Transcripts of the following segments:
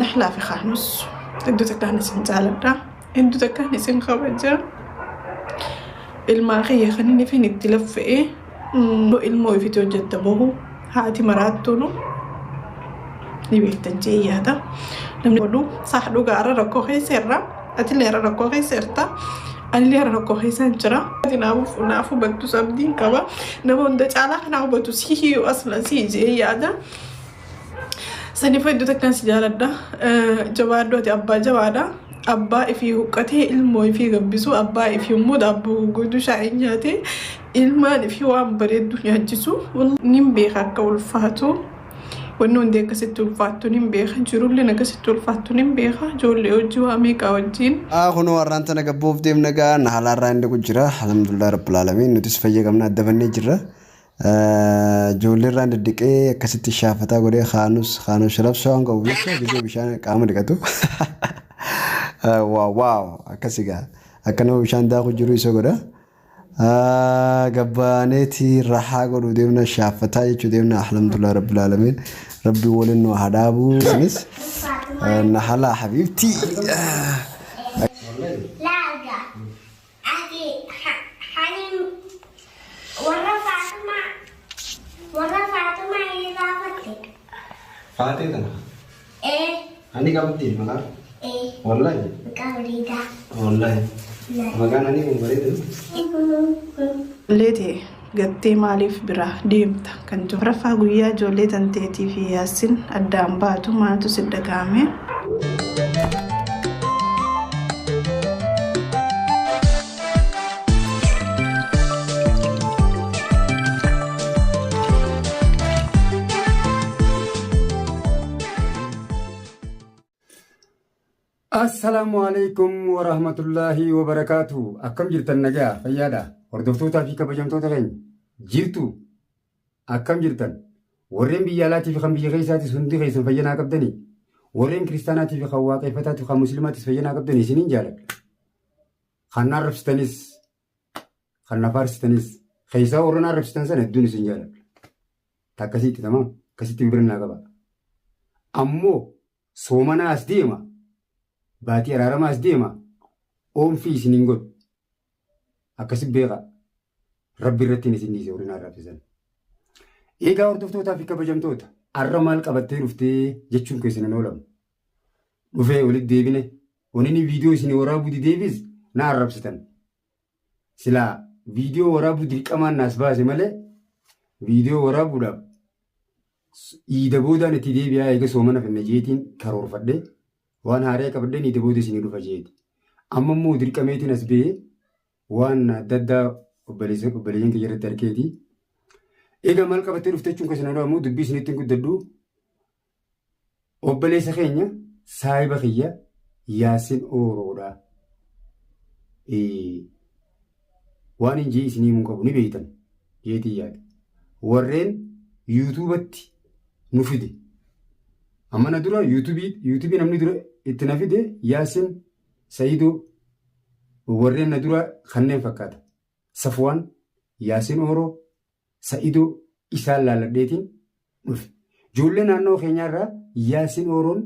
نحلا في خانوس إدو تكاني سنجالة إدو تكاني سنخبجة الماغية خليني فين التلف إيه المو في توجد تبوه هاتي مراتونو نبيتنجي هذا لما يقولوا صح لو قارا ركو خي سيرا أتلي ركو خي سيرتا اللي ركو خي سنجرا نافو بنتو سبدين كبا نبون دج على خنا بنتو سيهي أصلا سيجي هذا sani fa iddoo takkaan si jaaladha jawaaddooti abbaa jawaadha abbaa ifii huqqatee ilmoo ifii gabbisu abbaa ifii immoo daabboo godhu shaayii nyaate ilmaan ifii waan bareeddu nyaachisu nin beeka akka ulfaatu wanni hundi akkasitti ulfaattu nin beeka jirulleen akkasitti ulfaattu nin beeka ijoollee hojii waa meeqaa wajjin kunoo warraan tana gabbuuf deemnagaa nahaalaarraa inni jira alhamdulillah rabbil aalamiin nutis fayyadamnaa addabannee jirra ijoollee irraan deddeqee akkasitti shaafataa godhee kaanus rabsoo waan qabu jechuudha gisee bishaan qaama dhiqatu waaw akkasigaa akka nama bishaan daakuu jiru isa godha gabbaaneeti rahaa godhu deemna shaafataa jechuu deemna alhamdulillah rabbil aalamiin rabbi waliin nu hadaabu isinis nahalaa habiibtii فاتتنا أني قابلتي مكان والله قابلتها والله مكان أني مبرد leete gattee maaliif bira deemta kan jiru rafaa guyyaa ijoollee tanteetii fi yaasin addaan baatu maaltu si dhagahame Assalamualaikum warahmatullahi wabarakatuh. Akkam jirtan nagaa fayyaadha. Hordoftoota fi kabajamtoota keenya jirtu akkam jirtan. Warreen biyya alaatii fi kan biyya keessaatis hundi keessan fayyanaa qabdanii. Warreen kiristaanaatii fi kan waaqeffataatii fi kan musliimaatis fayyanaa qabdanii isiniin jaaladha. Kan arrabsitanis kan nafaarsistanis keessaa warreen arrabsitan sana hedduun isin jaaladha. Takkasitti tamam akkasitti bibirnaa qaba. Ammoo soomanaas deema. Baatii araaramaas deema oomfii isiniin godhu akkasi beeka rabbi irratti isin dhiise warreen arrabsitan. Egaa hordoftootaa fi kabajamtoota arra maal qabattee dhuftee jechuun keessan hin oolamu. Dhufee walitti deebine wanni viidiyoo isin waraabuu deebis na arrabsitan. Silaa viidiyoo waraabuu dirqamaan naas baase malee viidiyoo waraabuudhaaf iida boodaan itti deebi'aa eega soomana finna jeetiin karoorfadhee. Waan haaraa qabadhee ni daboota isinii dhufa jeeti. Amma immoo dirqameetiin as ba'ee waan adda addaa obboleeyyan kiyya irratti argeeti. Egaa maal qabattee dhufte jechuun kan isin ammoo dubbii isinitti hin guddadhu. Obboleessa keenya saahiba kiyya Yaasin Ooroodha. Waan hin jee isinii mun qabu ni beektan jeetii yaada. Warreen yuutuubatti nu fide. Amma na dura yuutuubii namni dura itti na fide Yaasin Sayidoo warreen na dura kanneen fakkaata. Safwaan Yaasin Ooroo Sayidoo isaan laaladheetiin dhufe. Ijoollee naannoo keenyaarraa Yaasin Ooroon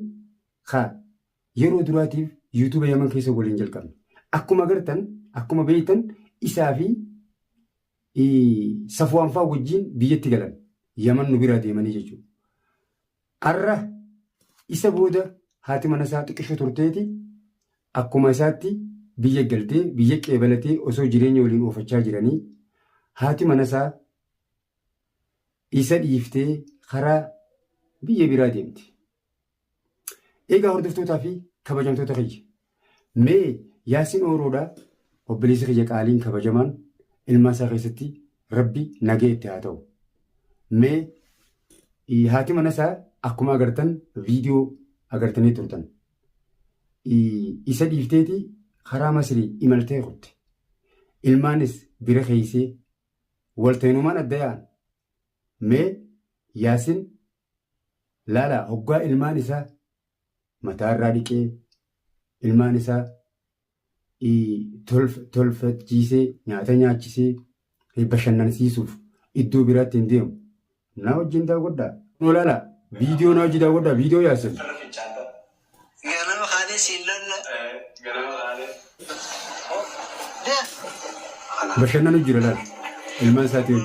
yeroo duraatiif yuutuuba Yaman keessa waliin jalqabne. Akkuma agartan akkuma beektan isaa fi Safwaan fa'aa wajjin biyyatti galan Yaman nu biraa deemanii jechuudha. Arra isa booda haati mana isaa xiqqishoo turteeti akkuma isaatti biyya galtee biyya qeebalatee osoo jireenya waliin oofachaa jiranii haati mana isaa isa dhiiftee karaa biyya biraa deemti. Egaa hordoftootaa fi kabajamtoota kiyya mee Yaasin Ooroodhaa obboleessa kiyya qaaliin kabajamaan ilmaa isaa keessatti rabbi nagee itti haa ta'u. Mee haati mana isaa akkuma agartan viidiyoo agartanii turtan. Isa dhiifteeti karaa Masrii imaltee turte. Ilmaanis bira keessee walta'inummaan adda yaa'an. Mee Yaasin laala hoggaa ilmaan isaa mataarraa dhiqee ilmaan isaa tolfachiisee nyaata nyaachisee bashannansiisuuf iddoo biraatti hin deemu. Na wajjin daawwadhaa. Nolaala فيديو ناجي داودا فيديو ياسين ganama khalis ilalla ganama khalis بشنا نجرا لا المان ساتيوج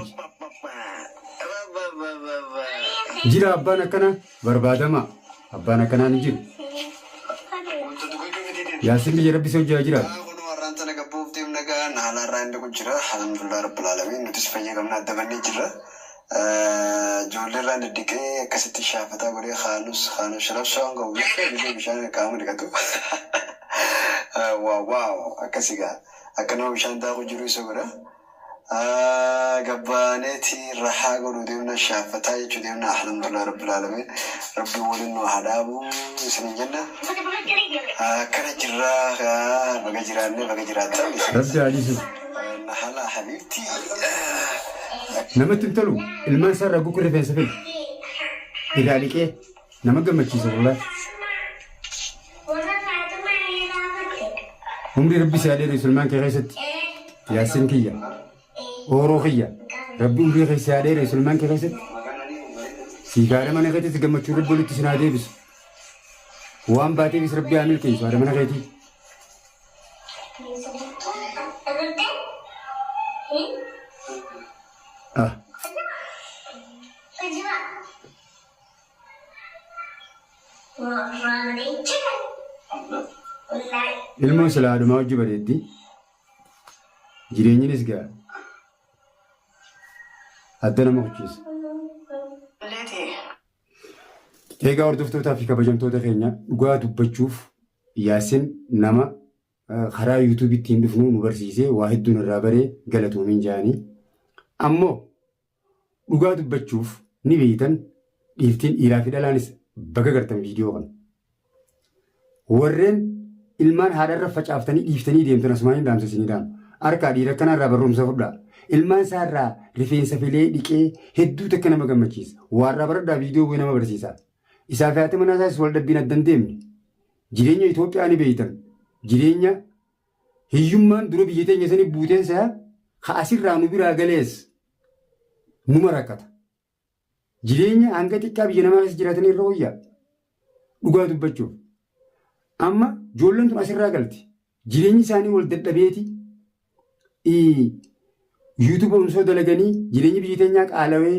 جرا أبانا كنا بربادما أبانا كنا نجيب ياسين بيجي ربي سوجا جرا warraanta naga buufteef nagaa nahalarraa inni kun jira alhamdulillah rabbil alamin nutis fayyadamna addabanni jira ijoolleerraa deddiqee akkasitti shaafataa godhee kaanus sharabsaan gahu jechuudha bishaan qaama dhiqatu waaw akkasigaa akka nama bishaan daakuu jiru isa godha gabaaneeti rahaa godhu deemna shaafataa jechuu deemna alhamdulillah rabbil alamin rabbi waliin nu hadaabu isin jenna akkana jirraa baga jiraanne baga jiraattan ربي عليسو nahala habiibti نما تنتلو المان سر أبوك رفين سفل إذا عليك إيه نما قمت شيء والله عمري ربي سالي رسولمان كغيست ياسين كيا أوروخيا ربي عمري غيس سالي رسولمان كغيست سيجارة من غيتي تقمت شو ربي تسنادي بس وام باتي بس ربي عامل كيس وارا من غيتي ilmu selalu mau juga berarti jirenya ni segala ada nama khusus. Ega orang tu tapi kabajam tu terkenya gua tu berjuf Yasin nama khara YouTube tim tu funu nubersise wahid tu nerabare galatu minjani ammo gua tu berjuf ni behitan iltin irafi dalanis baga gertam video kan warren ilman hadarra facaftani iftani deemtan asmaani daamsisini daam arka dhiira kanarraa barumsa fudhaa ilmaan isaarraa rifeensa filee dhiqee hedduu takka nama gammachiisa warra baradhaa viidiyoo bu'ee nama barsiisa isaaf haati manaa isaas wal dhabbiin addan deemne jireenya Itoophiyaa ni beeytan jireenya hiyyummaan dura biyya teenya sanii buuteen isaa asirraa nu biraa galees numa rakkata jireenya hanga xiqqaa biyya namaa keessa jiraatan irra wayyaa dhugaa dubbachuuf amma ijoolleen tun asirraa galti jireenyi isaanii wal dadhabeeti yuutuuba unsoo dalaganii jireenyi biyya teenyaa qaalawee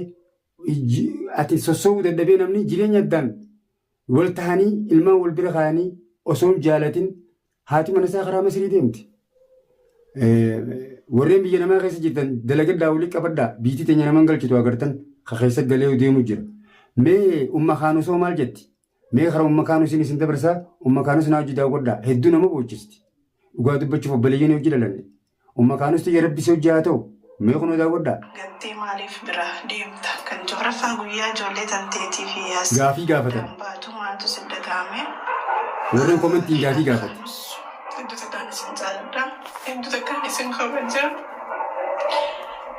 ati sossoo'uu dadhabee namni jireenya addaan wal tahanii ilmaan wal bira kaa'anii osoo hin jaalatin haati mana isaa karaa Masirii deemti. Warreen biyya namaa keessa jirtan dalagaddaa walii qabaddaa biyyi teenya namaan galchitu agartan keessa galee deemu jira. Mee umma kaanusoo maal jetti? Mee karaa umma kaanusii isin dabarsaa umma kaanus naa hojii daawwadhaa hedduu nama boocisti. Dhugaa dubbachuuf obboleeyyan hojii dhalanne. Umma kaanus xiyya rabbisee hojii haa ta'u mee kunoo daawwadhaa. Gattee maaliif bira deemta? Kan joorafaa guyyaa ijoollee tanteetii fi yaasa. Gaafii gaafatan. Baatu maaltu sidda taa'ame? Warreen komentiin gaafii gaafatan. Hedduu takkaan isin jaalladha. Hedduu takkaan isin kabaja.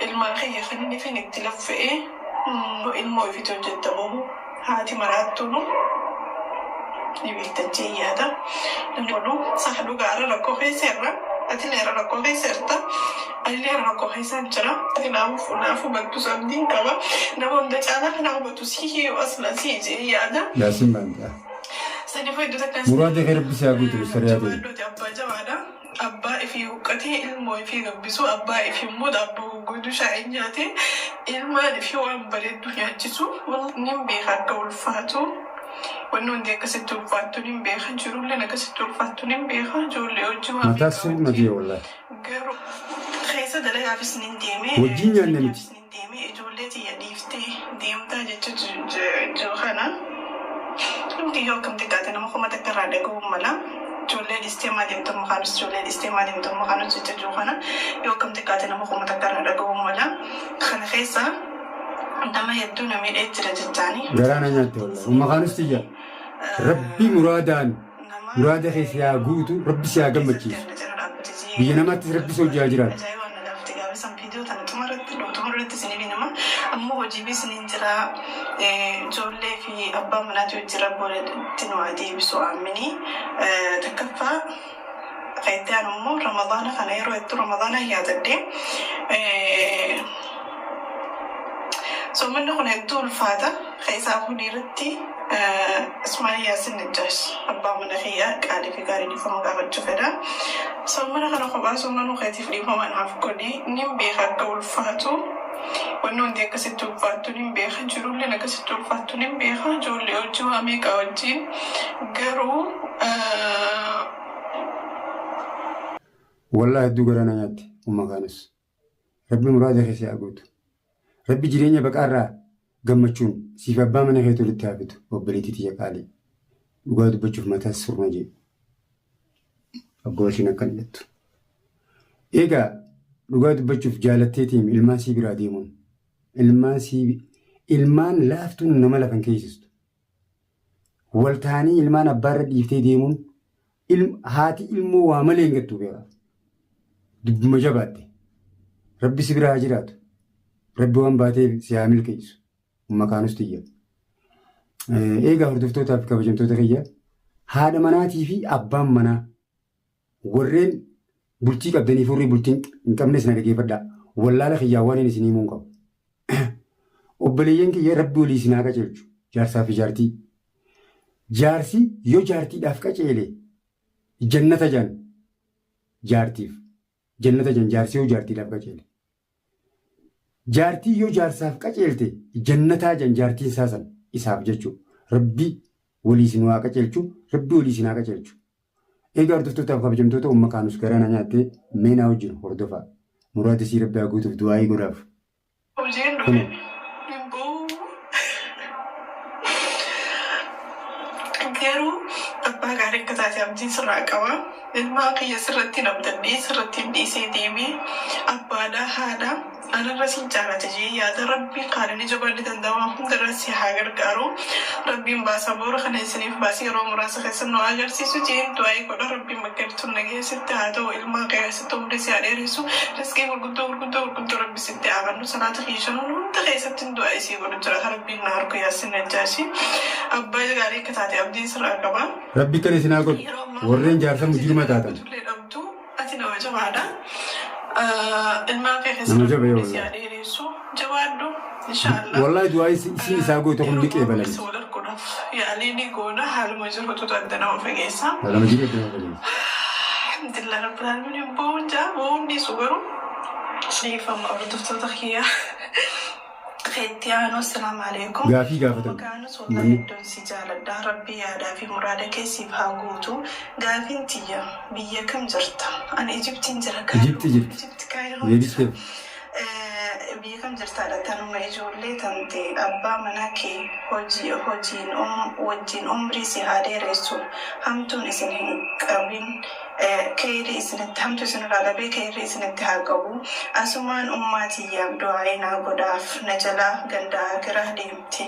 Ilmaan kiyya kan inni fin itti laffa'ee ilmoo ofiitu hojjettamu haati maraattuunu ni beektachee yaada. Namni godhu sa'a dhugaa irra rakkoo keesseerra. Ati leera rakkoo keesseerta. Ani leera rakkoo keessaan jira. Ati naafu baktu sabdiin qaba. Nama hunda caalaa kan hubatu sii asla sii jee yaada. Yaasin baantaa. Sani fayyadu takkaan. Muraada gara bisaa guutuu sariyaa ta'e. Abbaa jabaadha. Abbaa ifii huqqatee ilmoo ifii gabbisu abbaa ifii immoo daabboo goggooduu shaayii nyaatee ilmaan ifii waan bareeddu nyaachisu nin beeka akka ulfaatu wanni hundi akkasitti ulfaattu nin beeka jirulleen akkasitti ulfaattu nin beeka ijoollee hojii waan Mataa sun madee wallaahi. garuu keessa dalagaafis nin deemee Wajjin nyaanne miti. nin deemee ijoollee tiyya dhiiftee deemtaa jecha jiru kana hundi yoo akkam xiqqaate nama kuma takka irraa dhaga'uun mala. Ijoollee listeemaa deemtamu kaanus ijoollee listeemaa deemtamu kaanus jecha jiru kana yoo akkam xiqqaate nama kuma takka irraa dhaga'uun mala. Kana keessa nama hedduu na miidhee jira jechaanii. Garaana nyaatte wallaahi. Umma kaanus xiyya. Rabbi muraadaan muraada keessa yaa guutu rabbi si haa gammachiisu. Biyya namaattis rabbi si hojjaa jiraatu. Ammoo hojii bisniin jira ijoollee fi abbaa manaatii jira boodatti nu adeebisu aamini takkaffaa faayidaan immoo ramadaana kana yeroo hedduu ramadaana yaadadde سومن نكون هدو الفاتة خيسا فنيرتي اسمعي ياسين الجاش أبا من أخيا قال في قاري دي فما قابل جفدا سومن خنا خبا سومن خيتي في فما نعرف كوني نيم بيخا قول فاتو ونون دي كسيتو فاتو نيم بيخا جرول لنا كسيتو فاتو نيم بيخا جول يوجو أميكا وجين قرو والله هدو قرانا ياتي وما كانس ربي مراد خيسي أقود ربي جرينيا بقارا قمتشون سيف أبا من خيتو للتابت وبليتي تيقالي وقاد بجوف متى السر نجي أقوشنا كان يتو إيقا وقاد بجوف جالتيتيم إلمان سي براديمون إلمان لافتون نمالا فانكيسستو والتاني إلمان أبارد يفتي ديمون هاتي إلمو واملين قدتو بيغا دب مجاباتي ربي سبرا هاجراتو ربي وان باتي سيعمل كيسو ومكانو ستيا إيقا هردفتو تافكا بجمتو تخيا هذا مناتي في أبام منا ورين بلتيك أبداني فوري بلتينك نكام نسنا لكيفدا والله لخياواني نسيني مونكو وبليين كي ربي ولي سناكا جلجو جارسا في جارتي جارسي يو جارتي دافكا جيلي جنة جان جارتيف جنة جان جارسي يو جارتي دافكا جيلي جارتي يو جارساف قچلتي جنتا جن جارتي ساسن إساف جچو ربي ولي سنوا قچلچو ربي ولي سنا قچلچو إيغار دفتو تافا بجمتو تو مكانوس كرانا نياتي مينا وجن هردفا مراد سي ربي أقوتو في دعاي غراف garuu abbaa gaarii akka taate abdiin sirraa qaba. Ilmaa kiyya sirratti namdannee sirratti hin dhiisee deemee abbaadhaa haadhaa anarra siin jaalate jee yaada rabbiin qaadanii jabaanni danda'amaa hundarra si haa gargaaru. Rabbiin baasaa boora kana isiniif baasii yeroo muraasa keessa nu agarsiisu jeen du'aayii godha rabbiin bakka jirtu nageessitti haa ta'u ilmaa keessatti umrii si haa dheeressu riskii gurguddoo rabbi sitti aabannu salaata kiishanuun hunda keessatti du'aa isii godhu jira rabbiin na harku yaasin najjaashi abbaa gaarii akka taate abdiin sirraa qaba. Rabbi kan isin haa godhu warreen jaarsa mujjirma taatan. Ati nama jabaadha. Ilmaa keessatti si haa dheeressu jabaadhu inshaallah. Wallahi du'aa isin isaa goote kun liqee balali. Yaalii ni goona haaluma jirutu adda nama fageessa. Haaluma jiru adda nama fageessa. Alhamdulillah rabbil alamin boon dhiisu garuu siifama hordoftoota kiyyaa. Khayyaano assalamu alaikum. Gaafii gaafatan. Makaanus wallahi iddoon si jaaladha rabbi yaadaa fi muraada keessiif haa guutu. Gaafiin tiyya biyya kam jirta? Ani Ijiptiin jira. Ijipti jirti. Ijipti kaayiroo. Deebistee. Biyya kam jirtaadha tanuma ijoollee tante abbaa manaa kee wajjin umrii si haa dheeressu hamtuun isin hin qabin keeyrii isinitti hamtu isinirraa dhabee keeyrii isinitti haa qabu asumaan ummaatiyyaaf du'aa naa godhaaf na jalaa gandaa gara deemti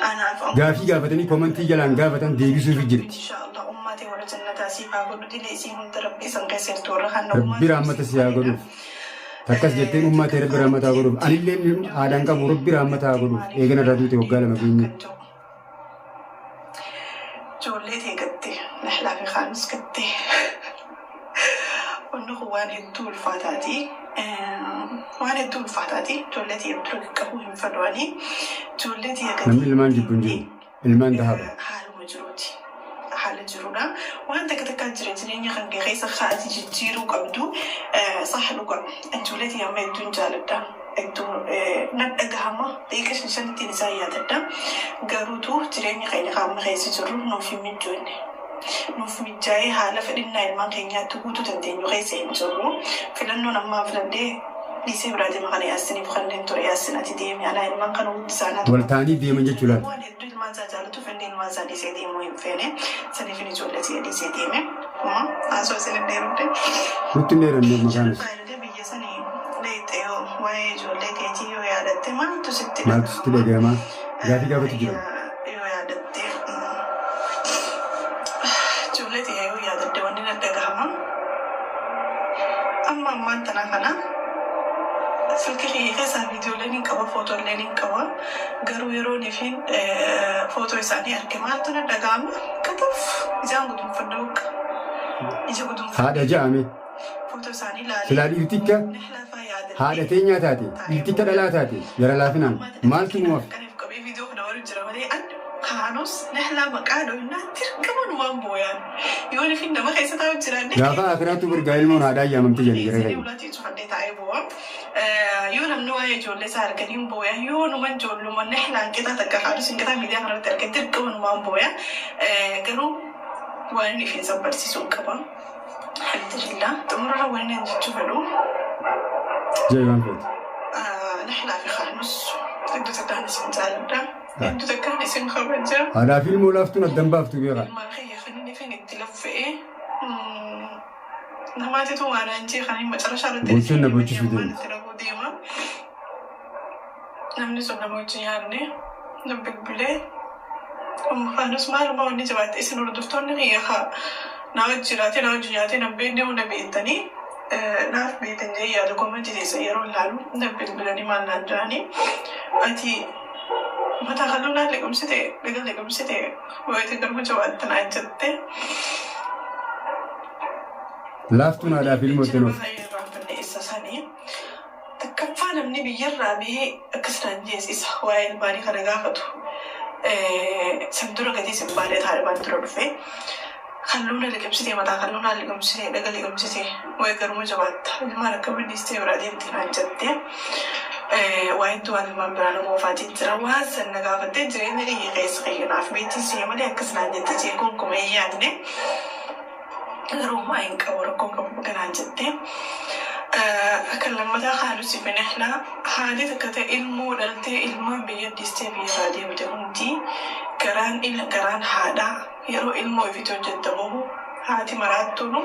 anaaf gaafii gaafatanii komantii jalaan gaafatan deebisuuf jirti. Inshaallah ummaatii warra jannataa siif haa godhu dilee isii hunda rabbi isan keessatti warra kan rabbi raammata si haa godhuuf. Takkas jetteen ummata rabbi raammata haa godhuuf. Anillee aadaan qabu rabbi raammata haa godhuuf. Eegana irraa duute waggaa lama keenya. Ijoollee teegatte nahlaa fi khaamis gatte. Wanni kun waan hedduu ulfaataati. Ijoollee tiyya dura qabuu hin fadwaanii. Ijoollee tiyya gatte. Namni ilmaan jibbu hin jiru. Ilmaan dahaba. Haaluma jiruuti. Haala jirudha. Waan takka jireenya kan keessa haati jijjiiruu qabdu sax dhuga. Ijoollee tiyya amma hedduun jaaladha. Nadhagahama beekas shantiin isaa yaadadha. Garuutu jireenya keenya qaama keessa jiru nuuf hin mijoonne. Nuuf mijaa'ee haala fedhinnaa ilmaan keenyaatti guutuu dandeenyu keessa hin jirru. Filannoon ammaa filadhee dhiisee biraa deema kana yaasiniif kanneen ture yaasinati deeme alaa ilmaan kana guddisaanaatu. Waltaanii deeman jechuudha. Waan hedduu ilmaan isaa jaallatuuf inni ilmaan isaa dhiisee deemuu hin feene. Saniif inni ijoollee isaa dhiisee deeme. Haasoo isin hin dheerudde. Nutti hin dheeranne makaanis. Biyya sanii leexee waa'ee ijoollee keetii yoo yaadatte maaltu sitti dhaga'ama? Gaafii gaafatu jira. Yoo yaadatte ijoollee tiyya yoo yaadatte wanni na dhagahama. Amma ammaan tana kana silkii kiyya keessaa viidiyooleen hin qaba footooleen hin qaba garuu yeroo nifiin footoo isaanii arge maaltu na dhagahama kataf ijaan gudunfadha ija gudunfadha. Haadha ja'ame. Footoo isaanii ilaalee. Silaa dhiirtikka. Ni lafaa yaada haadha teenyaa taate iltitta dhalaa taate gara laafinaan maaltu nuuf Kaanus nahla maqaadho innaa dirqaman waan booyaan yoo nifin nama keessa taa'u jiraan gaafa akiraatu birgaa ilmoon haadhaa yaamamte jedhe jira yoo laatii cufannee taa'ee boo'a yoo namni waa'ee ijoollee isaa arganii booya yoo numan ijoolluma nahlaan qixa takka kaanus hin qixa miidiyaa kanarratti argee dirqaman waan booya garuu waan inni ifeensa barsiisuu qaba. Alhamdulillah xumurra waan inni jechuu fedhu jee waan feetu nahlaa fi kaanus iddoo saddaan isin jaaladha. Iddoo takkaan isin kabaja. haadhaa fi ilmoo laaftuun addan baaftu beekaa. Ilmaan kiyya kan inni fin itti laffa'ee namaatitu waan anjii kan hin macarashaa irratti gochuun na gochisuuti. itti dhaguu deema. Namni sun nama wajjin yaadne na bilbilee kaanus maaluma wanni jabaatte isin hordoftoonni kiyya haa na wajji jiraate na wajji nyaate na beekne hunda beektanii naaf beektan jee yaada koomatti teessa yeroo ilaalu na bilbilanii maal naan jiranii ati mata kalau nak legum sete, legal legum sete, boleh tidak menjawab tenang jette. laaftuun haadhaa fi ilmoo tenuuf. Saya ramai isa sani. Takkan namni biar rabi kesan jes isa wae bani kana gafatu. Sendura gadi sembade thare bantu rufe. Kalau nak legum sete mata kalau nak legum sete, legal legum sete, boleh tidak menjawab. Mana kami di sini berada di tenang jette. Waa'ee tuwaan ilmaan biraan oofaatiin jira waan sanna gaafattee jireenya kiyya keessa qayyanaaf beektii si'a malee akkasnaan jette jee gonkumaa hin yaadne garuu maa hin qabu rakkoon qabu kanaan jette akka lammataa haalusi finahla haalit akka ta'e ilmoo dhaltee ilmaan biyya dhiistee biyya deemte hundi garaan haadhaa yeroo ilmoo ofiitti hojjettamu haati maraattuunu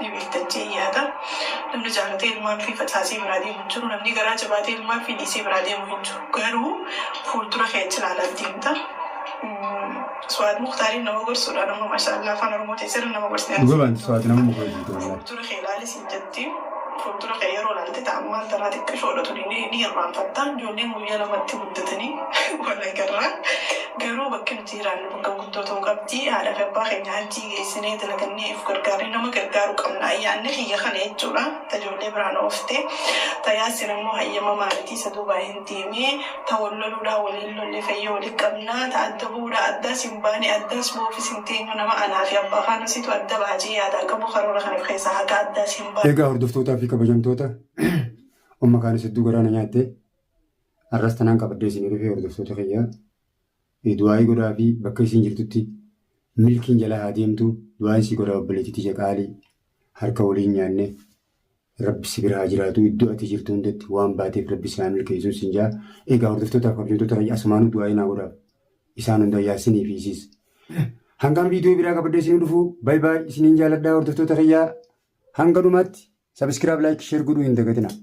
ni beektachee yaada. Namni jaalatee ilmaan fi facaasee biraa deemu jiru namni garaa jabaatee ilmaan fi dhiisee biraa deemu hin jiru garuu fuuldura keessa ilaalan deemta. Suwaad Mukhtaariin nama gorsuudha nama maashaallah afaan Oromoo teessee nama gorsinee. Dhugaadhaan suwaad nama mukhtaariin. Fuuldura kee ilaalis hin jetti. Fuuldura kee yeroo ilaalte ta'ammaan taraa xiqqaa shoodhatu ni hirmaanfattaan ijoolleen guyyaa lamatti guddatanii wal agarraa. Garuu bakki nuti jiraannu bakka guddoo ta'uu qabdi haadha fi abbaa keenya hajjii geessinee dalagannee of gargaaree nama gargaaru qabna ayyaanni kiyya kana jechuudha tajoollee biraan ooftee tajaajila immoo hayyama maalitii isa duubaa hin deemee tawalloluudhaa waliin lollee fayyee walii qabnaa ta'adda bu'uudhaa addaas hin baane addaas boofis hin teenyu nama anaa fi abbaa faanasitu adda baajee yaadaa qabu karoora kana keessaa haga addaas hin baane. Egaa hordoftootaa fi kabajamtoota umma kaanis hedduu garaana nyaattee arras tanaan qabaddee isin dhufee hordoftoota kiyyaa du'aayii godhaa fi bakka isin jirtutti milkiin jala haa deemtu du'aayii si godhaa obboleettitti jaqaalii harka waliin nyaanne rabbi si biraa jiraatu iddoo ati jirtu hundatti waan baateef rabbi si haa milkeessuun sin jaa. Egaa hordoftootaaf kabajamtoota kiyyaa asumaanuu du'aayii naa godhaaf isaan hunda yaasiniif isiis. Hangaan viidiyoo biraa qabaddee isin dhufu baay baay isiniin jaaladhaa hordoftoota kiyyaa hanga dhumaatti sabiskiraab laayik sheer godhuu hin dagatinaa.